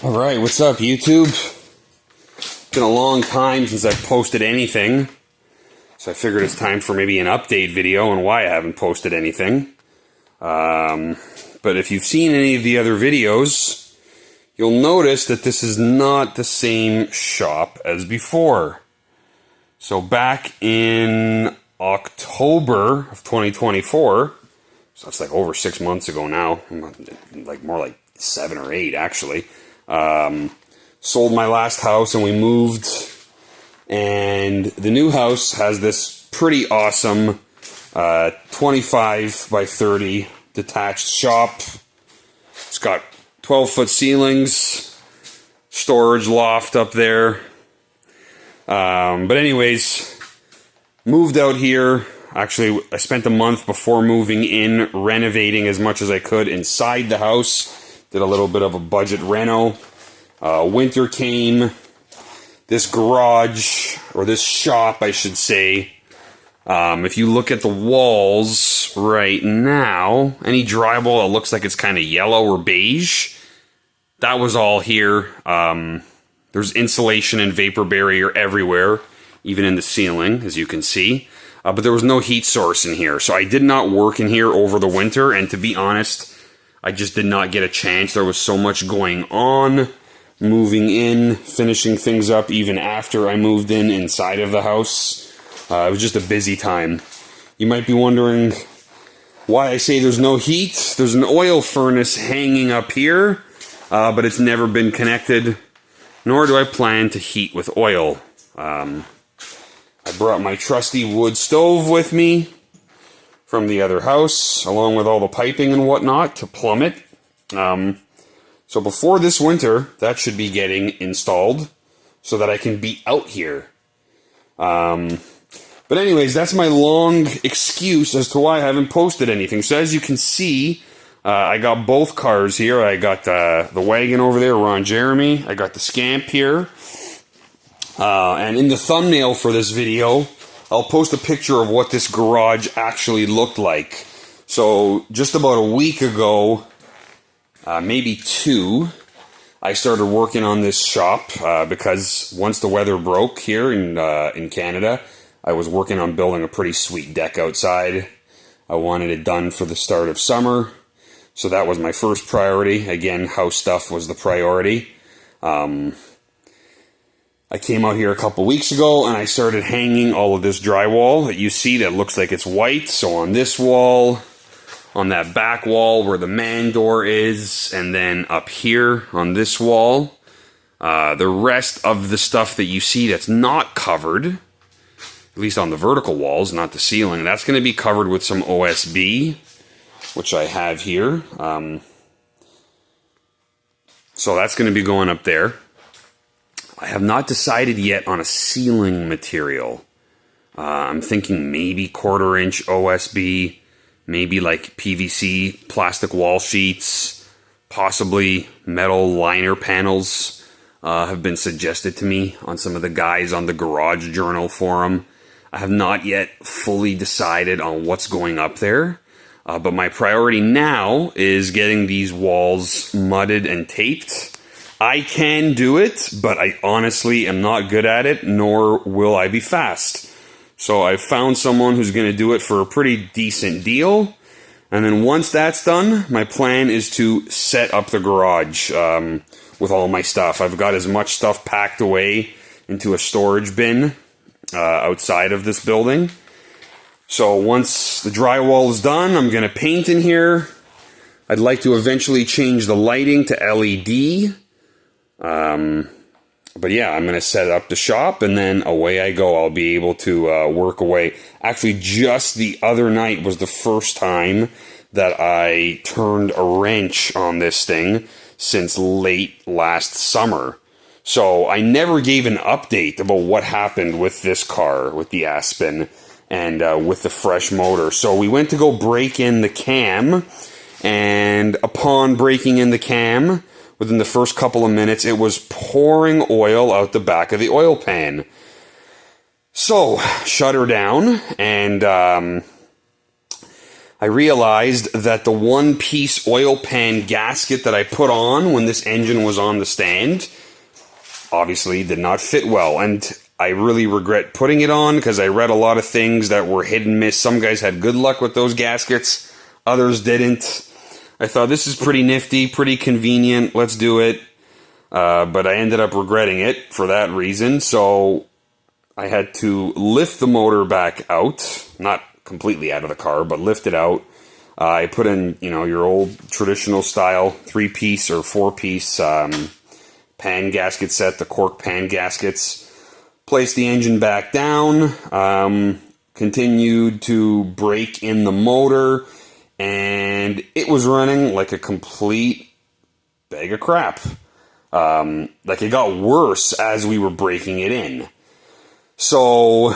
Alright, what's up YouTube? It's been a long time since I've posted anything, so I figured it's time for maybe an update video on why I haven't posted anything. But if you've seen any of the other videos, you'll notice that this is not the same shop as before. So back in October of 2024, so that's like over 6 months ago now, like more like 7 or 8 actually. Sold my last house and we moved, and the new house has this pretty awesome 25 by 30 detached shop. It's got 12-foot ceilings, storage loft up there. But anyways, moved out here. Actually, I spent a month before moving in renovating as much as I could inside the house. Did a little bit of a budget reno. Winter came. This garage, or this shop, I should say, if you look at the walls right now, any drywall that looks like it's kind of yellow or beige, that was all here. There's insulation and vapor barrier everywhere, even in the ceiling, as you can see. But there was no heat source in here, so I did not work in here over the winter, and to be honest, I just did not get a chance. There was so much going on, moving in, finishing things up even after I moved in inside of the house. It was just a busy time. You might be wondering why I say there's no heat. There's an oil furnace hanging up here, but it's never been connected, nor do I plan to heat with oil. I brought my trusty wood stove with me from the other house, along with all the piping and whatnot to plumb it. So before this winter, that should be getting installed so that I can be out here. But anyways, that's my long excuse as to why I haven't posted anything. So as you can see, I got both cars here. I got the wagon over there, Ron Jeremy. I got the Scamp here. And in the thumbnail for this video, I'll post a picture of what this garage actually looked like. So just about a week ago, maybe 2, I started working on this shop because once the weather broke here in Canada, I was working on building a pretty sweet deck outside. I wanted it done for the start of summer, so that was my first priority. Again, house stuff was the priority. I came out here a couple weeks ago and I started hanging all of this drywall that you see that looks like it's white. So on this wall, on that back wall where the man door is, and then up here on this wall, the rest of the stuff that you see that's not covered, at least on the vertical walls, not the ceiling, that's going to be covered with some OSB, which I have here. So that's going to be going up there. I have not decided yet on a ceiling material. I'm thinking maybe 1/4-inch OSB, maybe like PVC plastic wall sheets, possibly metal liner panels have been suggested to me on some of the guys on the Garage Journal forum. I have not yet fully decided on what's going up there, but my priority now is getting these walls mudded and taped. I can do it, but I honestly am not good at it, nor will I be fast. So I found someone who's going to do it for a pretty decent deal. And then once that's done, my plan is to set up the garage with all my stuff. I've got as much stuff packed away into a storage bin outside of this building. So once the drywall is done, I'm going to paint in here. I'd like to eventually change the lighting to LED. But yeah, I'm going to set up the shop and then away I go. I'll be able to work away. Actually, just the other night was the first time that I turned a wrench on this thing since late last summer. So I never gave an update about what happened with this car, with the Aspen, and with the fresh motor. So we went to go break in the cam, and upon breaking in the cam, within the first couple of minutes, it was pouring oil out the back of the oil pan. So, shut her down, and I realized that the one-piece oil pan gasket that I put on when this engine was on the stand obviously did not fit well, and I really regret putting it on because I read a lot of things that were hit and miss. Some guys had good luck with those gaskets, others didn't. I thought this is pretty nifty, pretty convenient, let's do it. But I ended up regretting it for that reason, so I had to lift the motor back out, not completely out of the car, but lift it out. I put in, your old traditional style 3-piece or 4-piece pan gasket set, the cork pan gaskets. Placed the engine back down, continued to brake in the motor, and it was running like a complete bag of crap. Like it got worse as we were breaking it in. So,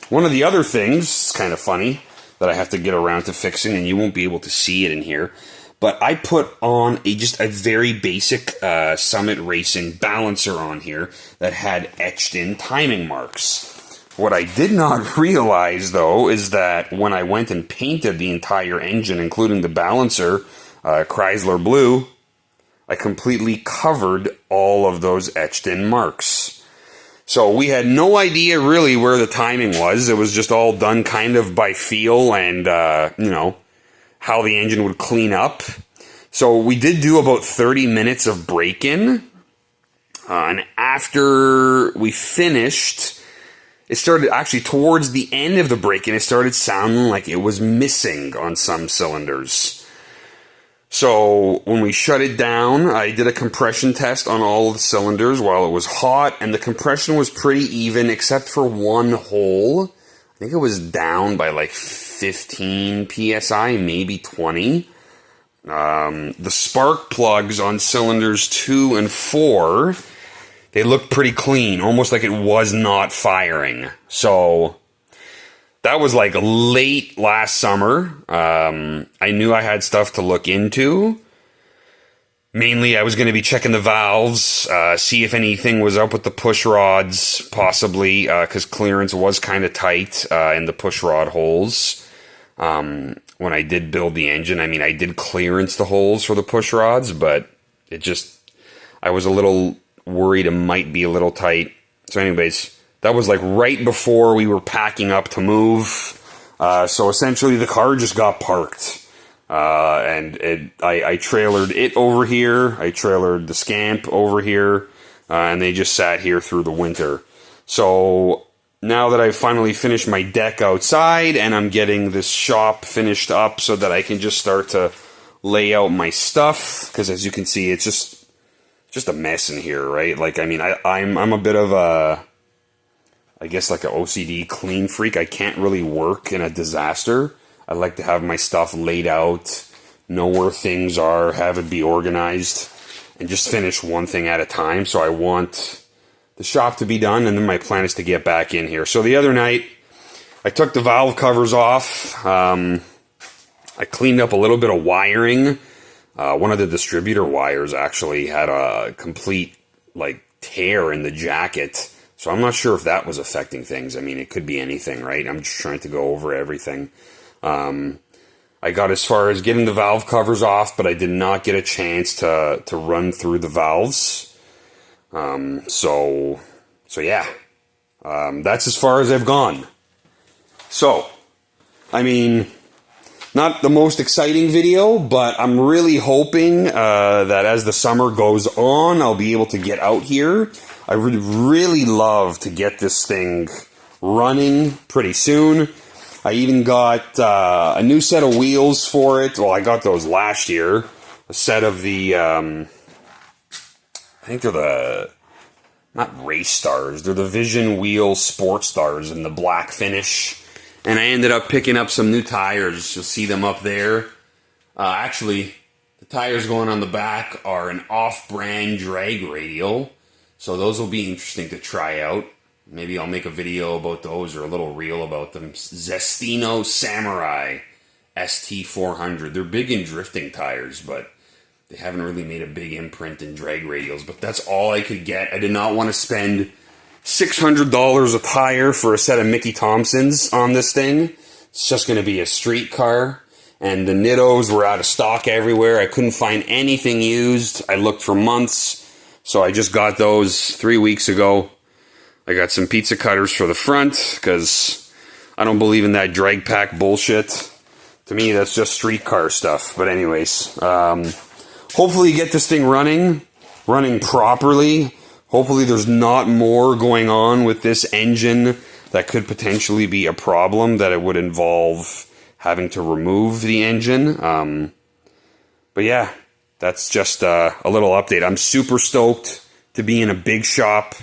one of the other things, kind of funny, that I have to get around to fixing, and you won't be able to see it in here, but I put on just a very basic Summit Racing balancer on here that had etched-in timing marks. What I did not realize, though, is that when I went and painted the entire engine, including the balancer, Chrysler Blue, I completely covered all of those etched-in marks. So we had no idea really where the timing was. It was just all done kind of by feel and, how the engine would clean up. So we did do about 30 minutes of break-in. And after we finished, it started, actually towards the end of the break-in, it started sounding like it was missing on some cylinders. So when we shut it down, I did a compression test on all of the cylinders while it was hot, and the compression was pretty even except for one hole. I think it was down by like 15 psi, maybe 20. The spark plugs on cylinders 2 and 4, they looked pretty clean, almost like it was not firing. So that was like late last summer. I knew I had stuff to look into. Mainly, I was going to be checking the valves, see if anything was up with the push rods, possibly, because clearance was kind of tight in the push rod holes. When I did build the engine, I mean, I did clearance the holes for the push rods, but I was a little worried it might be a little tight. So anyways, that was like right before we were packing up to move. So essentially the car just got parked. And I trailered it over here. I trailered the Scamp over here. And they just sat here through the winter. So now that I've finally finished my deck outside and I'm getting this shop finished up so that I can just start to lay out my stuff. Because as you can see, it's just a mess in here, right? Like, I mean, I'm a bit of a, I guess like an OCD clean freak. I can't really work in a disaster. I like to have my stuff laid out, know where things are, have it be organized, and just finish one thing at a time. So I want the shop to be done, and then my plan is to get back in here. So the other night, I took the valve covers off. I cleaned up a little bit of wiring. One of the distributor wires actually had a complete like tear in the jacket. So I'm not sure if that was affecting things. I mean, it could be anything, right? I'm just trying to go over everything. I got as far as getting the valve covers off, but I did not get a chance to run through the valves. So yeah. That's as far as I've gone. So, I mean, not the most exciting video, but I'm really hoping that as the summer goes on, I'll be able to get out here. I would really love to get this thing running pretty soon. I even got a new set of wheels for it. Well, I got those last year. A set of the, I think they're the, not Race Stars, they're the Vision Wheel Sport Stars in the black finish. And I ended up picking up some new tires. You'll see them up there. Actually, the tires going on the back are an off-brand drag radial. So those will be interesting to try out. Maybe I'll make a video about those or a little reel about them. Zestino Samurai ST400. They're big in drifting tires, but they haven't really made a big imprint in drag radials. But that's all I could get. I did not want to spend $600 a tire for a set of Mickey Thompsons on this thing. It's just going to be a street car. and the Nittos were out of stock everywhere. I couldn't find anything used. I looked for months, so I just got those 3 weeks ago. I got some pizza cutters for the front, because I don't believe in that drag pack bullshit. To me, that's just street car stuff. But anyways, hopefully you get this thing running properly. Hopefully there's not more going on with this engine that could potentially be a problem, that it would involve having to remove the engine. But yeah, that's just a little update. I'm super stoked to be in a big shop.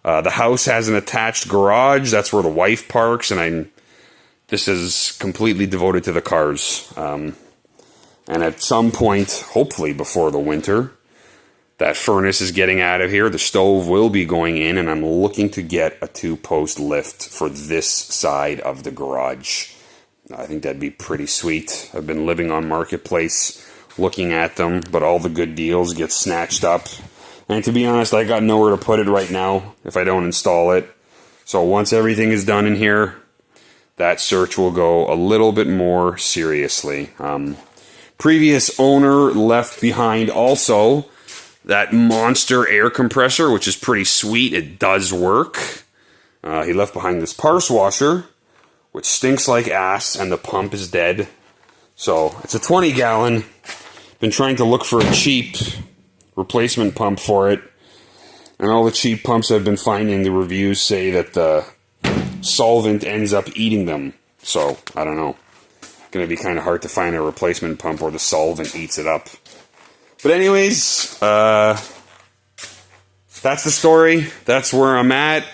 The house has an attached garage. That's where the wife parks, and this is completely devoted to the cars. And at some point, hopefully before the winter, that furnace is getting out of here. The stove will be going in, and I'm looking to get a 2-post lift for this side of the garage. I think that'd be pretty sweet. I've been living on Marketplace looking at them, but all the good deals get snatched up. And to be honest, I got nowhere to put it right now if I don't install it. So once everything is done in here, that search will go a little bit more seriously. Previous owner left behind also that monster air compressor, which is pretty sweet. It does work. He left behind this parse washer, which stinks like ass, and the pump is dead. So it's a 20-gallon. Been trying to look for a cheap replacement pump for it, and all the cheap pumps I've been finding, the reviews say that the solvent ends up eating them. So I don't know. Gonna be kind of hard to find a replacement pump, or the solvent eats it up. But anyways, that's the story. That's where I'm at.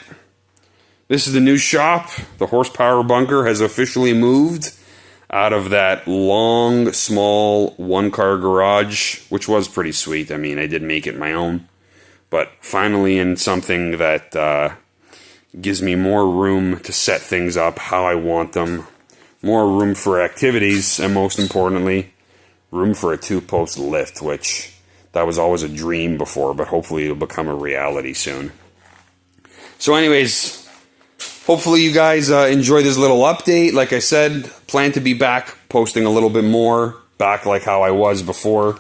This is the new shop. The horsepower bunker has officially moved out of that long, small, one-car garage, which was pretty sweet. I mean, I did make it my own. But finally in something that gives me more room to set things up how I want them. More room for activities, and most importantly, room for a 2-post lift, which that was always a dream before, but hopefully it'll become a reality soon. So anyways, hopefully you guys enjoy this little update. Like I said, plan to be back posting a little bit more, back like how I was before.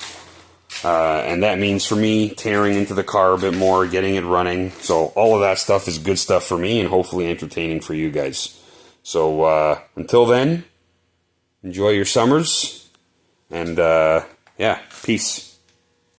And that means for me, tearing into the car a bit more, getting it running. So all of that stuff is good stuff for me, and hopefully entertaining for you guys. So until then, enjoy your summers, and yeah, peace.